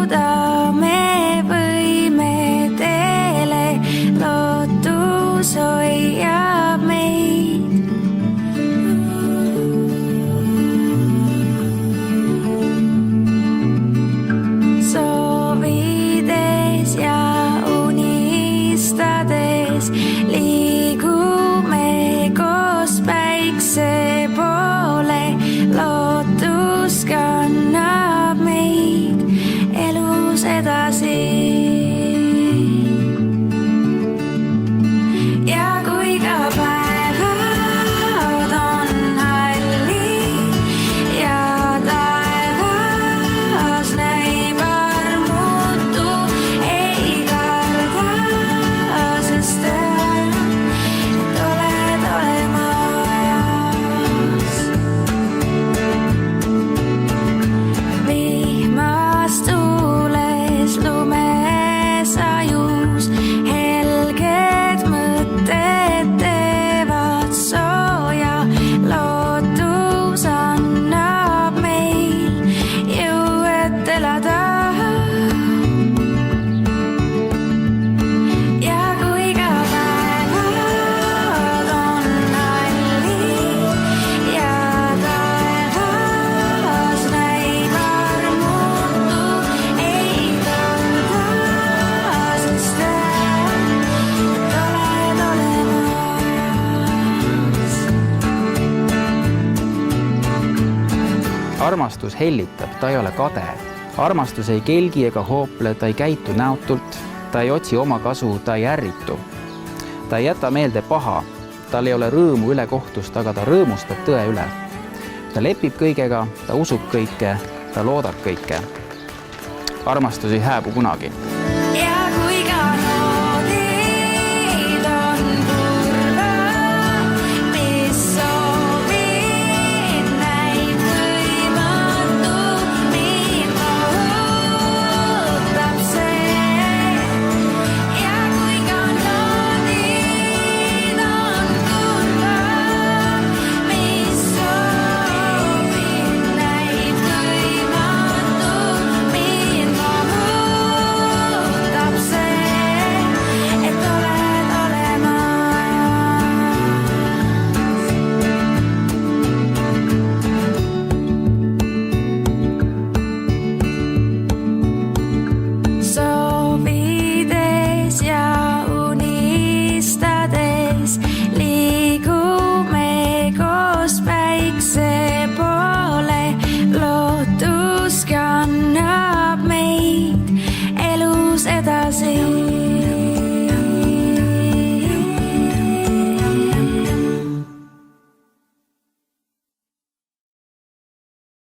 liiguda me võime teele, lootus hoiab meid. Soovides ja unistades liigume koos päikse poole, lootus kannab meid elus edasi. Ja kui ka päevad on hallid ja taevas näib armutu, ei karda, sest et oled olemas. Vihmas tuules lumesajus helged mõtted teevad sooja, lootus annab meil jõu, et elada. Ja kui ka päevad on hallid ja taevas näib armutu, ei karda, sest et oled olemas. Armastus hellitab, ta ei ole kade. Armastus ei kelgi ega hoople, ta ei käitu näotult, ta ei otsi oma kasu, ta ei ärritu. Ta ei jäta meelde paha, tal ei ole rõõmu ülekohtust, aga ta rõõmustab tõe üle. Ta lepib kõigega, ta usub kõike, ta loodab kõike. Armastus ei hääbu kunagi. Ja kui